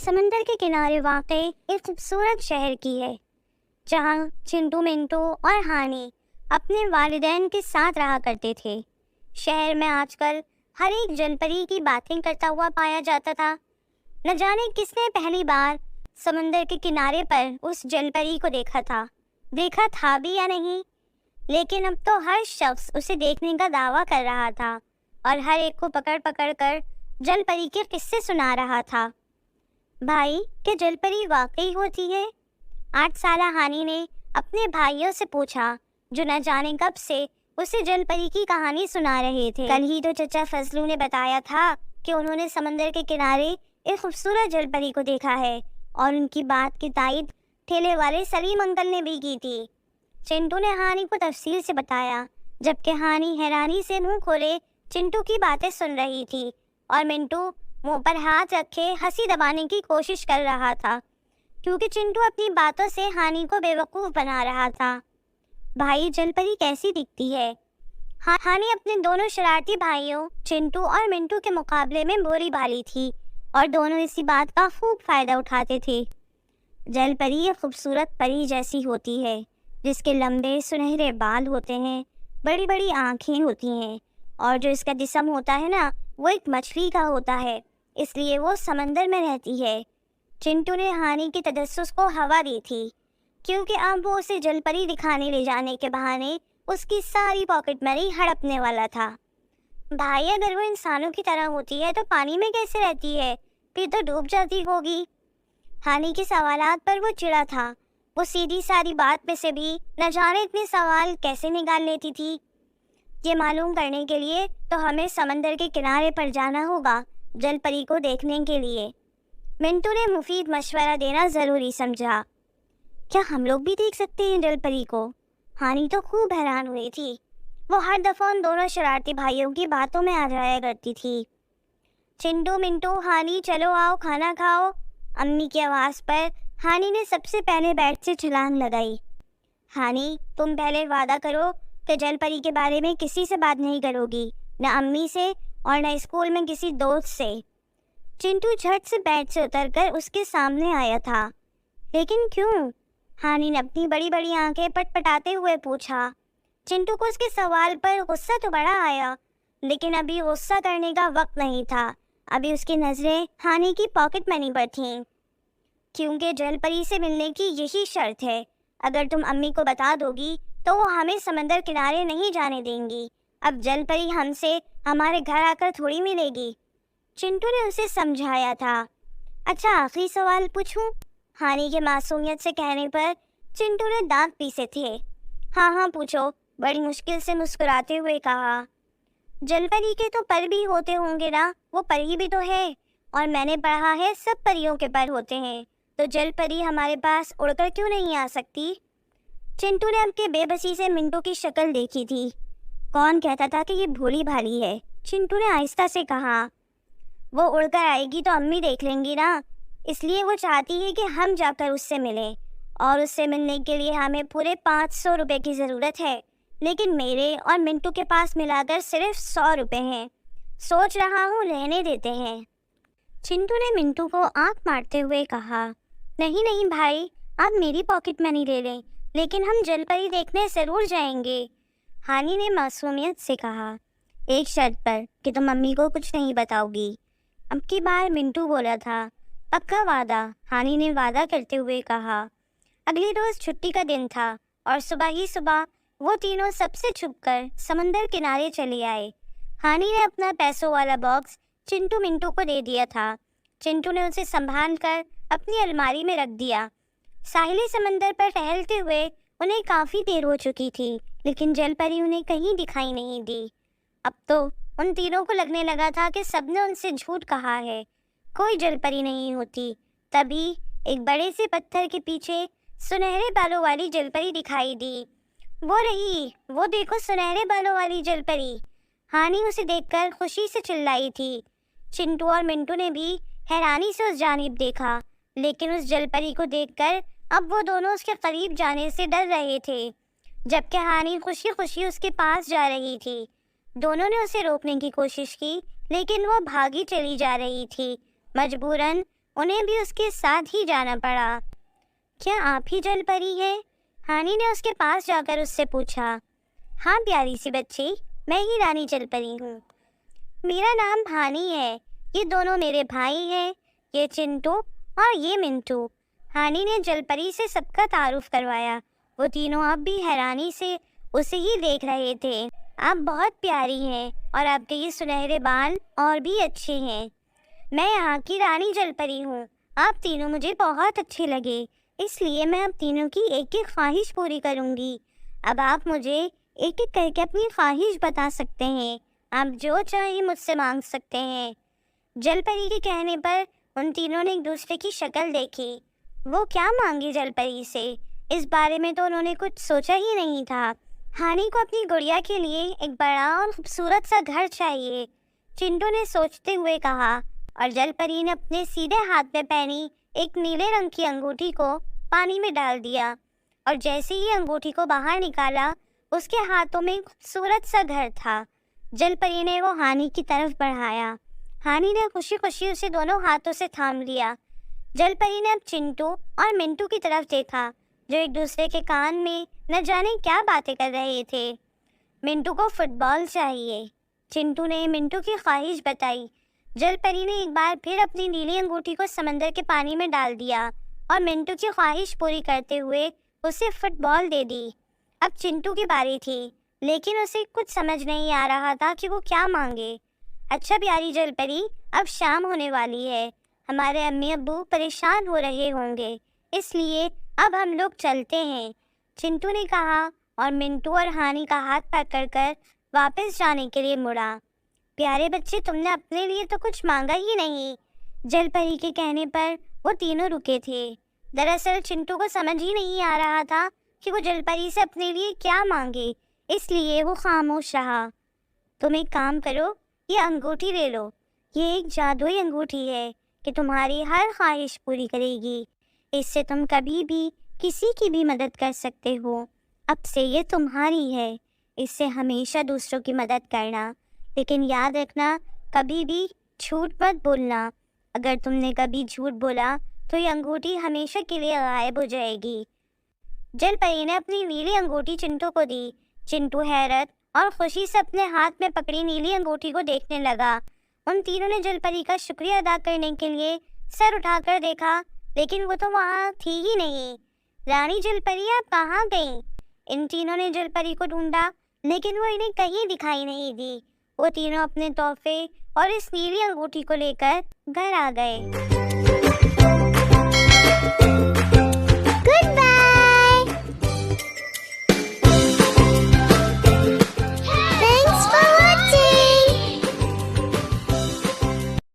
समंदर के किनारे वाक़ई एक खूबसूरत शहर की है, जहाँ चिंटू, मिंटू और हानी अपने वालिदैन के साथ रहा करते थे। शहर में आजकल हर एक जलपरी की बातें करता हुआ पाया जाता था। न जाने किसने पहली बार समंदर के किनारे पर उस जलपरी को देखा था भी या नहीं, लेकिन अब तो हर शख्स उसे देखने का दावा कर रहा था और हर एक को पकड़ पकड़ कर जलपरी के किस्से सुना रहा था। भाई, क्या जलपरी वाकई होती है? 8 साला हानी ने अपने भाइयों से पूछा, जो न जाने कब से उसे जलपरी की कहानी सुना रहे थे। कल ही तो चचा फजलू ने बताया था कि उन्होंने समंदर के किनारे एक खूबसूरत जलपरी को देखा है, और उनकी बात की तायद ठेले वाले सलीम अंकल ने भी की थी। चिंटू ने हानी को तफसील से बताया, जबकि हानी हैरानी से मुंह खोले चिंटू की बातें सुन रही थी और मिंटू मुंह पर हाथ रखे हंसी दबाने की कोशिश कर रहा था, क्योंकि चिंटू अपनी बातों से हानी को बेवकूफ़ बना रहा था। भाई, जलपरी कैसी दिखती है? हानी अपने दोनों शरारती भाइयों चिंटू और मिंटू के मुकाबले में बोली भाली थी और दोनों इसी बात का खूब फायदा उठाते थे। जलपरी एक खूबसूरत परी जैसी होती है, जिसके लंबे सुनहरे बाल होते हैं, बड़ी बड़ी आँखें होती हैं, और जो इसका जिस्म होता है ना, वो एक मछली का होता है, इसलिए वो समंदर में रहती है। चिंटू ने हानी के तजस्सुस को हवा दी थी, क्योंकि अब वो उसे जलपरी दिखाने ले जाने के बहाने उसकी सारी पॉकेट मनी हड़पने वाला था। भाई, अगर वो इंसानों की तरह होती है तो पानी में कैसे रहती है? फिर तो डूब जाती होगी। हानी के सवालात पर वो चिढ़ा था। वो सीधी सारी बात में से भी न जाने इतने सवाल कैसे निकाल लेती थी। ये मालूम करने के लिए तो हमें समंदर के किनारे पर जाना होगा, जलपरी को देखने के लिए। मिंटू ने मुफीद मशवरा देना ज़रूरी समझा। क्या हम लोग भी देख सकते हैं जलपरी को? हानी तो खूब हैरान हुई थी। वो हर दफ़ा उन दोनों शरारती भाइयों की बातों में आ जाया करती थी। चिंटू, मिंटू, हानी, चलो आओ खाना खाओ। अम्मी की आवाज़ पर हानी ने सबसे पहले बेड से छलांग लगाई। हानी, तुम पहले वादा करो कि जलपरी के बारे में किसी से बात नहीं करोगी, न अम्मी से और न स्कूल में किसी दोस्त से। चिंटू झट से बेड से उतरकर उसके सामने आया था। लेकिन क्यों? हानी ने अपनी बड़ी बड़ी आंखें पटपटाते हुए पूछा। चिंटू को उसके सवाल पर गुस्सा तो बड़ा आया, लेकिन अभी गुस्सा करने का वक्त नहीं था। अभी उसकी नज़रें हानी की पॉकेट मनी पर थीं, क्योंकि जलपरी से मिलने की यही शर्त है। अगर तुम अम्मी को बता दोगी तो वो हमें समंदर किनारे नहीं जाने देंगी। अब जलपरी हमसे हमारे घर आकर थोड़ी मिलेगी। चिंटू ने उसे समझाया था। अच्छा, आखिरी सवाल पूछूं? हानी के मासूमियत से कहने पर चिंटू ने दांत पीसे थे। हाँ हाँ पूछो, बड़ी मुश्किल से मुस्कुराते हुए कहा। जलपरी के तो पर भी होते होंगे ना, वो परी भी तो है, और मैंने पढ़ा है सब परियों के पर होते हैं, तो जलपरी हमारे पास उड़कर क्यों नहीं आ सकती? चिंटू ने अपनी बेबसी से मिंटू की शक्ल देखी थी। कौन कहता था कि ये भोली भाली है? चिंटू ने आहिस्ता से कहा। वो उड़कर आएगी तो अम्मी देख लेंगी ना, इसलिए वो चाहती है कि हम जाकर उससे मिलें, और उससे मिलने के लिए हमें पूरे 500 रुपये की ज़रूरत है, लेकिन मेरे और मिंटू के पास मिलाकर सिर्फ 100 रुपये हैं। सोच रहा हूँ रहने देते हैं। चिंटू ने मिंटू को आंख मारते हुए कहा। नहीं नहीं भाई, आप मेरी पॉकेट मनी ले लें, लेकिन हम जलपरी देखने ज़रूर जाएंगे। हानी ने मासूमियत से कहा, एक शर्त पर कि तुम मम्मी को कुछ नहीं बताओगी। अब की बार मिंटू बोला था। पक्का वादा? हानी ने वादा करते हुए कहा। अगले रोज़ छुट्टी का दिन था और सुबह ही सुबह वो तीनों सबसे छुपकर समंदर किनारे चले आए। हानी ने अपना पैसों वाला बॉक्स चिंटू मिंटू को दे दिया था। चिंटू ने उसे संभाल कर अपनी अलमारी में रख दिया। साहिली समंदर पर टहलते हुए उन्हें काफ़ी देर हो चुकी थी, लेकिन जलपरी उन्हें कहीं दिखाई नहीं दी। अब तो उन तीनों को लगने लगा था कि सबने उनसे झूठ कहा है, कोई जलपरी नहीं होती। तभी एक बड़े से पत्थर के पीछे सुनहरे बालों वाली जलपरी दिखाई दी। वो रही, वो देखो सुनहरे बालों वाली जलपरी। हानी उसे देखकर खुशी से चिल्लाई थी। चिंटू और मिंटू ने भी हैरानी से उस जानिब देखा, लेकिन उस जलपरी को देखकर अब वो दोनों उसके करीब जाने से डर रहे थे, जबकि हानी खुशी खुशी उसके पास जा रही थी। दोनों ने उसे रोकने की कोशिश की, लेकिन वो भागी चली जा रही थी। मजबूरन उन्हें भी उसके साथ ही जाना पड़ा। क्या आप ही जल परी हैं? हानी ने उसके पास जाकर उससे पूछा। हाँ प्यारी सी बच्ची, मैं ही रानी जल परी हूँ। मेरा नाम हानी है। ये दोनों मेरे भाई हैं, ये चिंटू और ये मिंटू। हानी ने जलपरी से सबका तारुफ करवाया। वो तीनों अब भी हैरानी से उसे ही देख रहे थे। आप बहुत प्यारी हैं और आपके ये सुनहरे बाल और भी अच्छे हैं। मैं यहाँ की रानी जलपरी हूँ। आप तीनों मुझे बहुत अच्छे लगे, इसलिए मैं आप तीनों की एक एक ख्वाहिश पूरी करूँगी। अब आप मुझे एक एक करके अपनी ख्वाहिश बता सकते हैं। आप जो चाहें मुझसे मांग सकते हैं। जलपरी के कहने पर उन तीनों ने एक दूसरे की शक्ल देखी। वो क्या मांगे जलपरी से, इस बारे में तो उन्होंने कुछ सोचा ही नहीं था। हानी को अपनी गुड़िया के लिए एक बड़ा और खूबसूरत सा घर चाहिए, चिंटू ने सोचते हुए कहा। और जलपरी ने अपने सीधे हाथ में पहनी एक नीले रंग की अंगूठी को पानी में डाल दिया और जैसे ही अंगूठी को बाहर निकाला, उसके हाथों में खूबसूरत सा घर था। जलपरी ने वो हानी की तरफ बढ़ाया। हानी ने खुशी खुशी उसे दोनों हाथों से थाम लिया। जलपरी ने अब चिंटू और मिंटू की तरफ देखा, जो एक दूसरे के कान में न जाने क्या बातें कर रहे थे। मिंटू को फुटबॉल चाहिए, चिंटू ने मिंटू की ख्वाहिश बताई। जलपरी ने एक बार फिर अपनी नीली अंगूठी को समंदर के पानी में डाल दिया और मिंटू की ख्वाहिश पूरी करते हुए उसे फुटबॉल दे दी। अब चिंटू की बारी थी, लेकिन उसे कुछ समझ नहीं आ रहा था कि वो क्या मांगे। अच्छा प्यारी जलपरी, अब शाम होने वाली है, हमारे अम्मी अब्बू परेशान हो रहे होंगे, इसलिए अब हम लोग चलते हैं, चिंटू ने कहा और मिंटू और हानी का हाथ पकड़ कर वापस जाने के लिए मुड़ा। प्यारे बच्चे, तुमने अपने लिए तो कुछ मांगा ही नहीं। जलपरी के कहने पर वो तीनों रुके थे। दरअसल चिंटू को समझ ही नहीं आ रहा था कि वो जलपरी से अपने लिए क्या मांगे, इसलिए वो खामोश रहा। तुम एक काम करो, ये अंगूठी ले लो। ये एक जादुई अंगूठी है कि तुम्हारी हर ख्वाहिश पूरी करेगी। इससे तुम कभी भी किसी की भी मदद कर सकते हो। अब से ये तुम्हारी है, इससे हमेशा दूसरों की मदद करना, लेकिन याद रखना कभी भी झूठ मत बोलना। अगर तुमने कभी झूठ बोला तो ये अंगूठी हमेशा के लिए गायब हो जाएगी। जलपरी ने अपनी नीली अंगूठी चिंटू को दी। चिंटू हैरत और खुशी से अपने हाथ में पकड़ी नीली अंगूठी को देखने लगा। उन तीनों ने जलपरी का शुक्रिया अदा करने के लिए सर उठाकर देखा, लेकिन वो तो वहाँ थी ही नहीं। रानी जलपरी, आप कहाँ गईं? इन तीनों ने जलपरी को ढूंढा, लेकिन वो इन्हें कहीं दिखाई नहीं दी। वो तीनों अपने तोहफे और इस नीली अंगूठी को लेकर घर आ गए।